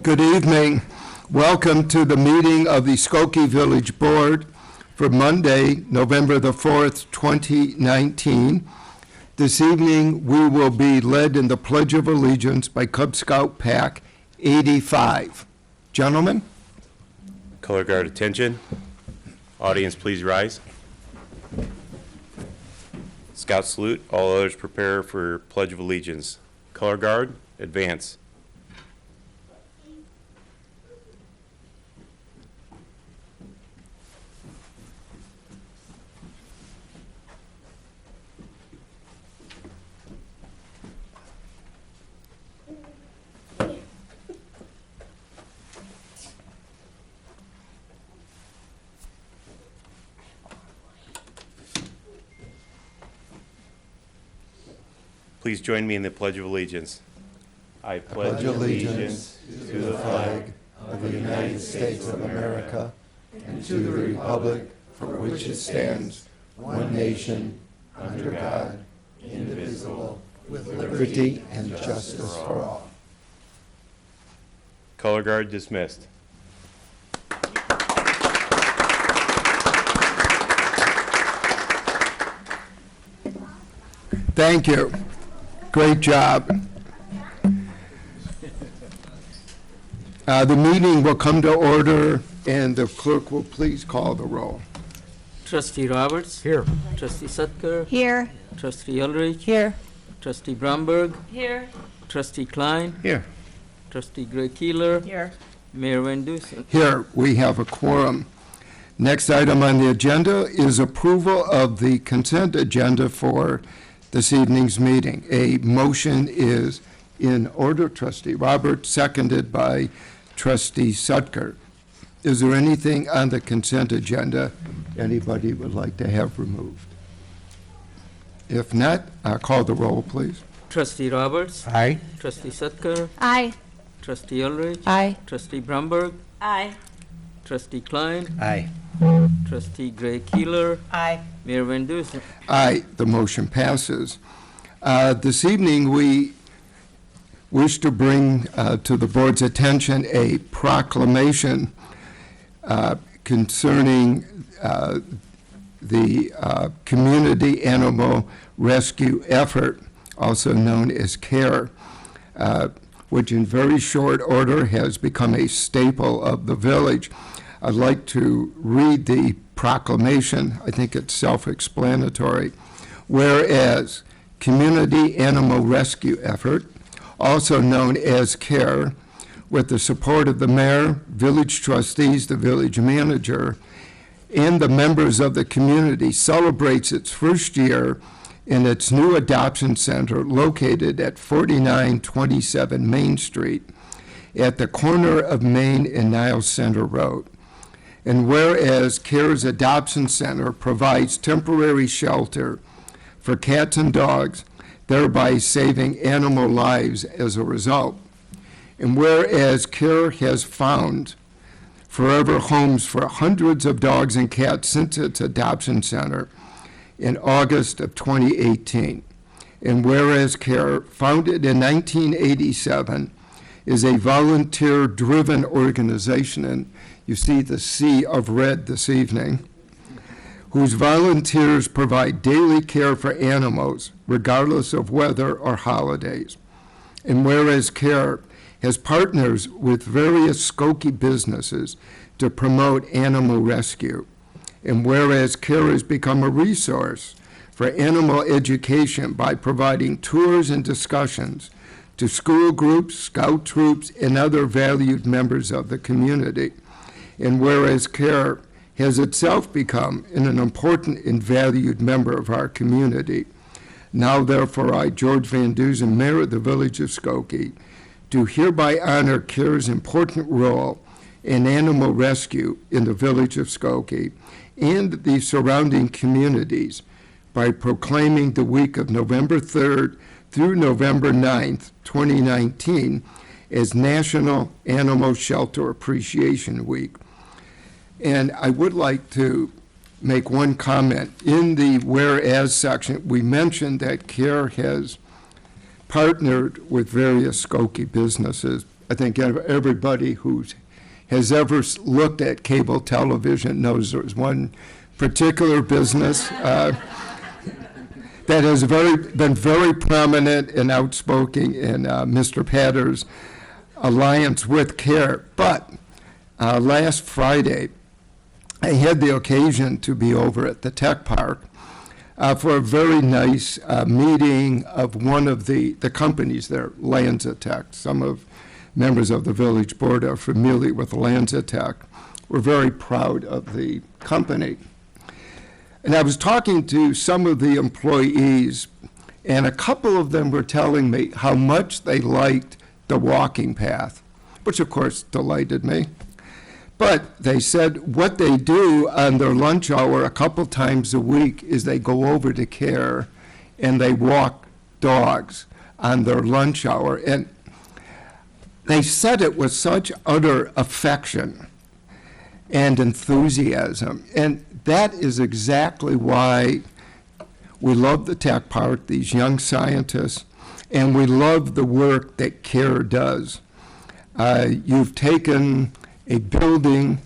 Good evening. Welcome to the meeting of the Skokie Village Board for Monday, November the 4th, 2019. This evening, we will be led in the Pledge of Allegiance by Cub Scout Pack 85. Gentlemen? Color guard attention. Audience, please rise. Scout salute. All others prepare for Pledge of Allegiance. Color guard, advance. Please join me in the Pledge of Allegiance. I pledge allegiance to the flag of the United States of America and to the republic for which it stands, one nation, under God, indivisible, with liberty and justice for all. Color guard dismissed. Thank you. Great job. The meeting will come to order, and the clerk will please call the roll. Trustee Roberts. Here. Trustee Sutker. Here. Trustee Ulrich. Here. Trustee Bromberg. Here. Trustee Klein. Here. Trustee Gray Keeler. Here. Mayor Van Dusen. Here, we have a quorum. Next item on the agenda is approval of the consent agenda for this evening's meeting. A motion is in order. Trustee Roberts, seconded by Trustee Sutker. Is there anything on the consent agenda anybody would like to have removed? If not, I'll call the roll, please. Trustee Roberts. Aye. Trustee Sutker. Aye. Trustee Ulrich. Aye. Trustee Bromberg. Aye. Trustee Klein. Aye. Trustee Gray Keeler. Aye. Mayor Van Dusen. Aye, the motion passes. This evening, we wish to bring to the board's attention a proclamation concerning the community animal rescue effort, also known as CARE, which in very short order has become a staple of the village. I'd like to read the proclamation. I think it's self-explanatory. Whereas Community Animal Rescue Effort, also known as CARE, with the support of the mayor, village trustees, the village manager, and the members of the community, celebrates its first year in its new adoption center located at 4927 Main Street at the corner of Main and Niles Center Road. And whereas CARE's Adoption Center provides temporary shelter for cats and dogs, thereby saving animal lives as a result. And whereas CARE has found forever homes for hundreds of dogs and cats since its adoption center in August of 2018. And whereas CARE, founded in 1987, is a volunteer-driven organization, and you see the sea of red this evening, whose volunteers provide daily care for animals, regardless of weather or holidays. And whereas CARE has partners with various Skokie businesses to promote animal rescue. And whereas CARE has become a resource for animal education by providing tours and discussions to school groups, scout troops, and other valued members of the community. And whereas CARE has itself become an important and valued member of our community. Now, therefore, I, George Van Dusen, Mayor of the Village of Skokie, do hereby honor CARE's important role in animal rescue in the Village of Skokie and the surrounding communities by proclaiming the week of November 3rd through November 9th, 2019, as National Animal Shelter Appreciation Week. And I would like to make one comment. In the whereas section, we mentioned that CARE has partnered with various Skokie businesses. I think everybody who has ever looked at cable television knows there's one particular business that has been very prominent and outspoken in Mr. Patter's alliance with CARE. But last Friday, I had the occasion to be over at the Tech Park for a very nice meeting of one of the companies there, LanzaTech. Some of members of the village board are familiar with LanzaTech. We're very proud of the company. And I was talking to some of the employees, and a couple of them were telling me how much they liked the walking path, which of course delighted me. But they said what they do on their lunch hour a couple times a week is they go over to CARE and they walk dogs on their lunch hour. And they said it with such utter affection and enthusiasm. And that is exactly why we love the Tech Park, these young scientists, and we love the work that CARE does. You've taken a building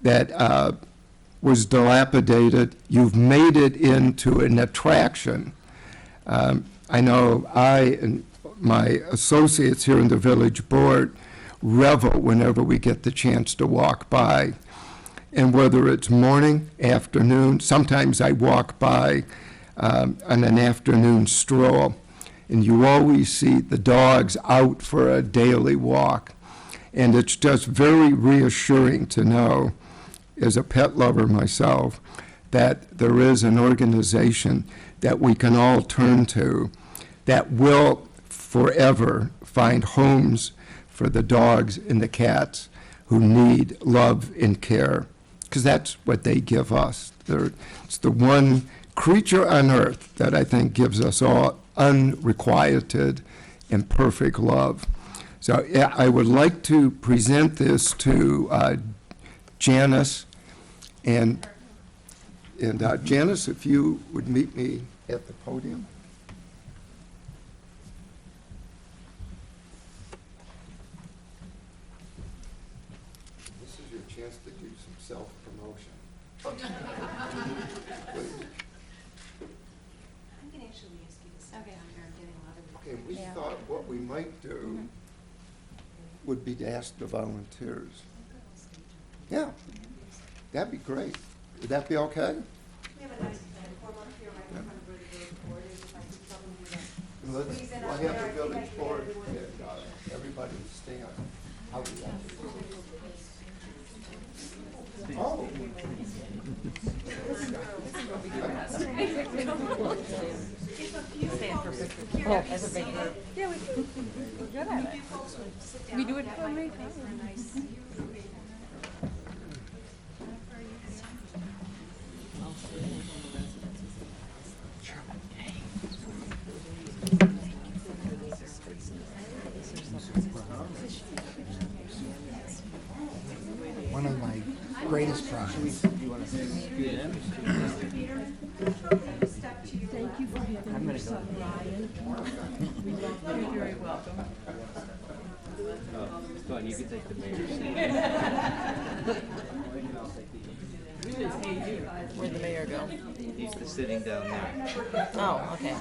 that was dilapidated, you've made it into an attraction. I know I and my associates here in the village board revel whenever we get the chance to walk by. And whether it's morning, afternoon, sometimes I walk by on an afternoon stroll, and you always see the dogs out for a daily walk. And it's just very reassuring to know, as a pet lover myself, that there is an organization that we can all turn to that will forever find homes for the dogs and the cats who need love and care, because that's what they give us. It's the one creature on earth that I think gives us all unrequited and perfect love. So yeah, I would like to present this to Janice, and Janice, if you would meet me at the podium. This is your chance to do some self-promotion. Please. I'm going to actually ask you this. Okay. I'm getting a lot of. Okay, we thought what we might do would be to ask the volunteers. Yeah, that'd be great. Would that be okay? We have a nice platform up here right in front of where the village board is. If I could tell them to Let's, squeeze in we'll up have there, I the think village I can board, everyone. and everybody stand. How do you want to? Oh. We do it for me. One of my greatest crimes. Thank you for having your son, Ryan. You're very welcome. Go on, you can take the mayor's Where'd the mayor go? He's sitting down there. Oh, okay.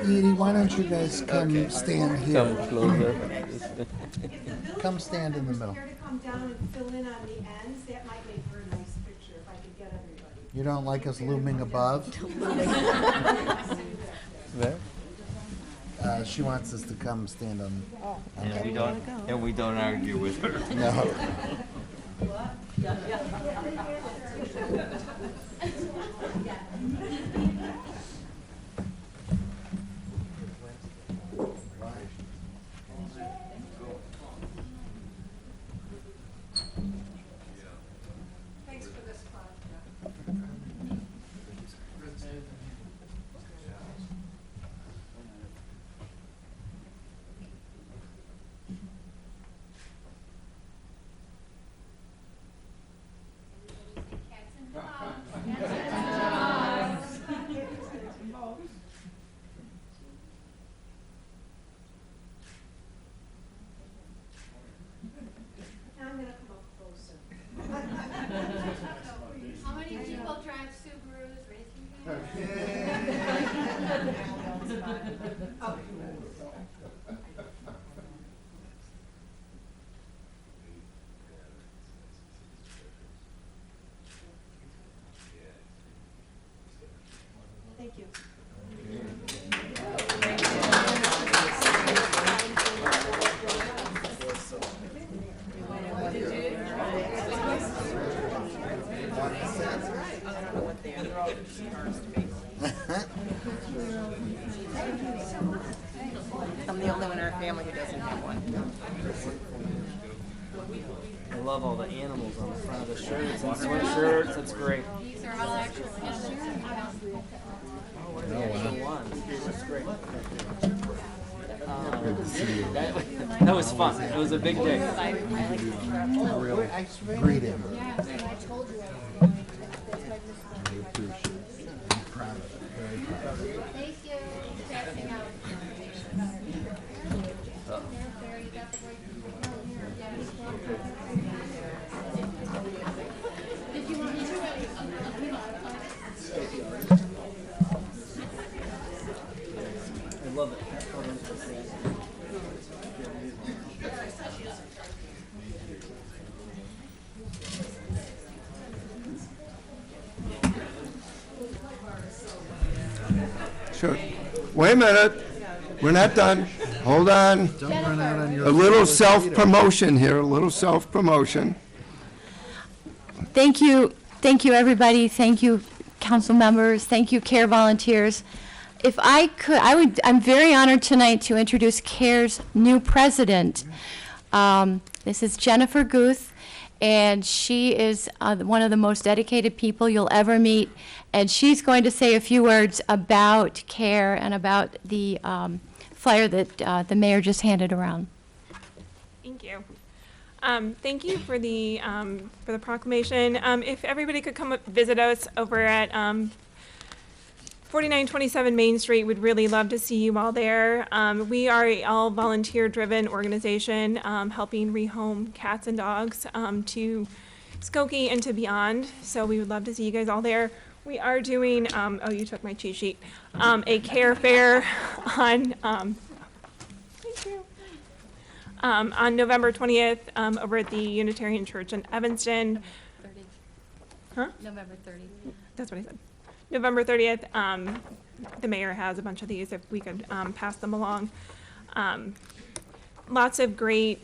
Edie, why don't you guys come stand Come here? closer. Come stand in the middle. Here to come down and fill in on the ends, that might make for a nice picture if I could get everybody. You don't like us looming above? Where? She wants us to come stand on And we don't argue with her. no. Thanks for this project. our family who doesn't have one. I love all the animals on the front of the shirts and sweatshirts. That's great. These are all actual animals. What are the actual ones? That's great. That was fun. It was a big day. Greet him. Thank you. Passing out. There, you got the break. Did you want me to? I love it. Sure. Wait a minute. We're not done. Hold on. Don't run out on your. A little self-promotion here, a little self-promotion. Thank you, everybody. Thank you, council members. Thank you, CARE volunteers. If I could, I'm very honored tonight to introduce CARE's new president. This is Jennifer Guth, and she is one of the most dedicated people you'll ever meet. And she's going to say a few words about CARE and about the flyer that the mayor just handed around. Thank you. Thank you for the proclamation. If everybody could come visit us over at 4927 Main Street, we'd really love to see you all there. We are a all volunteer-driven organization helping rehome cats and dogs to Skokie and to beyond. So we would love to see you guys all there. We are doing, oh, you took my cheat sheet, a care fair on, thank you. On November 20th over at the Unitarian Church in Evanston. 30. Huh? November 30. That's what I said. November 30th. The mayor has a bunch of these if we could pass them along. Lots of great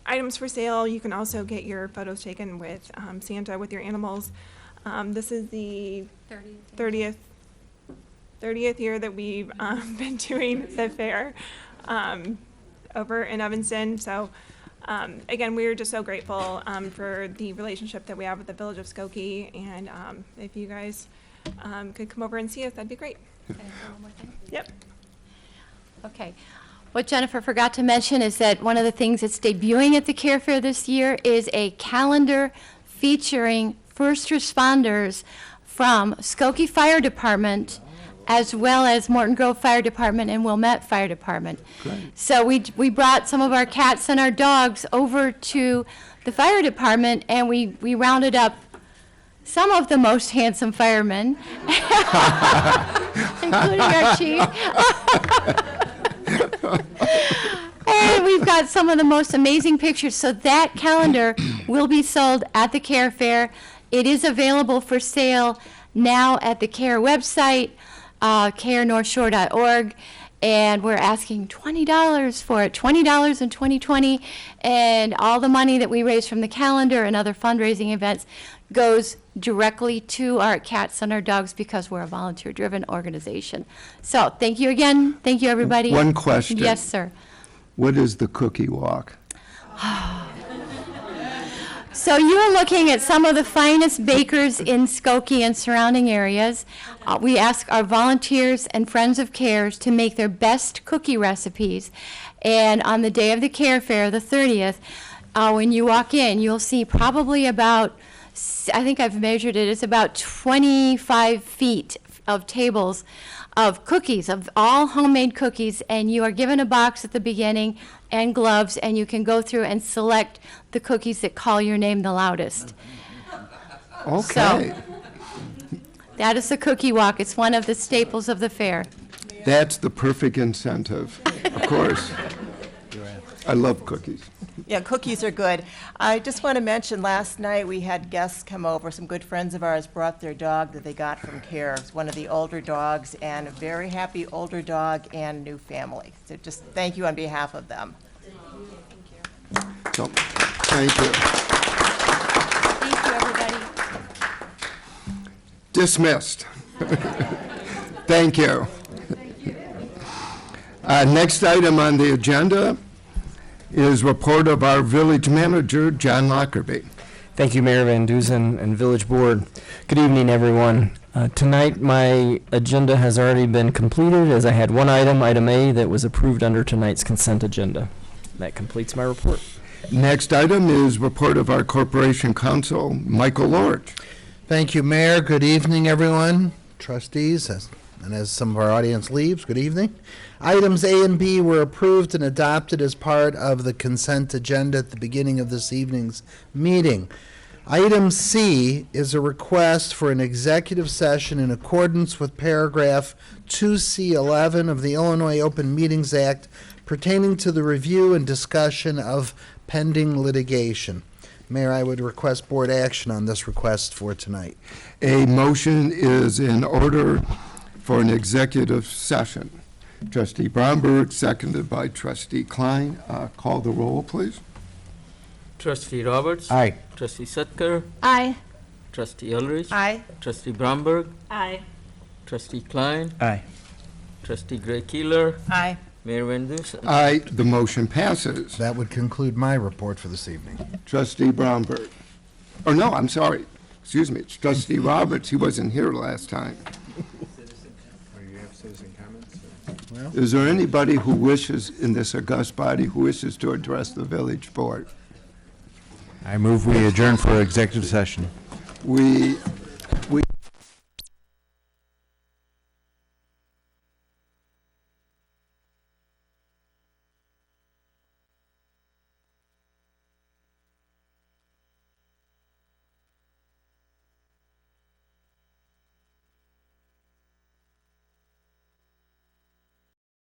items for sale. You can also get your photos taken with Santa with your animals. This is the 30th year that we've been doing the fair over in Evanston. So again, we're just so grateful for the relationship that we have with the Village of Skokie. And if you guys could come over and see us, that'd be great. Can I say one more thing? Yep. Okay. What Jennifer forgot to mention is that one of the things that's debuting at the CARE Fair this year is a calendar featuring first responders from Skokie Fire Department, as well as Morton Grove Fire Department and Wilmette Fire Department. Great. So we brought some of our cats and our dogs over to the fire department, and we rounded up some of the most handsome firemen, including our chief. And we've got some of the most amazing pictures. So that calendar will be sold at the CARE Fair. It is available for sale now at the CARE website, carenorthshore.org, and we're asking $20 for it, $20 in 2020, and all the money that we raise from the calendar and other fundraising events goes directly to our cats and our dogs because we're a volunteer-driven organization. So thank you again. Thank you, everybody. One question. Yes, sir. What is the cookie walk? So you are looking at some of the finest bakers in Skokie and surrounding areas. We ask our volunteers and friends of CARES to make their best cookie recipes. And on the day of the CARE Fair, the 30th, when you walk in, you'll see probably about, I think I've measured it, it's about 25 feet of tables of cookies, of all homemade cookies, and you are given a box at the beginning and gloves, and you can go through and select the cookies that call your name the loudest. Okay. That is the cookie walk. It's one of the staples of the fair. That's the perfect incentive, of course. I love cookies. Yeah, cookies are good. I just want to mention, last night we had guests come over. Some good friends of ours brought their dog that they got from CARE. It's one of the older dogs, and a very happy older dog and new family. So just thank you on behalf of them. So, thank you. Thank you, everybody. Dismissed. Thank you. Next item on the agenda is report of our village manager, John Lockerbie. Thank you, Mayor Van Duzen and Village Board. Good evening, everyone. Tonight, my agenda has already been completed, as I had one item, item A, that was approved under tonight's consent agenda. That completes my report. Next item is report of our corporation counsel, Michael Lorch. Thank you, Mayor. Good evening, everyone. Trustees, and as some of our audience leaves, good evening. Items A and B were approved and adopted as part of the consent agenda at the beginning of this evening's meeting. Item C is a request for an executive session in accordance with paragraph 2C11 of the Illinois Open Meetings Act pertaining to the review and discussion of pending litigation. Mayor, I would request board action on this request for tonight. A motion is in order for an executive session. Trustee Bromberg, seconded by Trustee Klein. Call the roll, please. Trustee Roberts. Aye. Trustee Sutker. Aye. Trustee Ulrich. Aye. Trustee Bromberg. Aye. Trustee Klein. Aye. Trustee Gray Keeler. Aye. Mayor Van Dusen. Aye, the motion passes. That would conclude my report for this evening. Trustee Bromberg. Or no, I'm sorry. Excuse me, it's Trustee Roberts. He wasn't here last time. Is there anybody who wishes, in this august body, who wishes to address the village board? I move we adjourn for executive session. We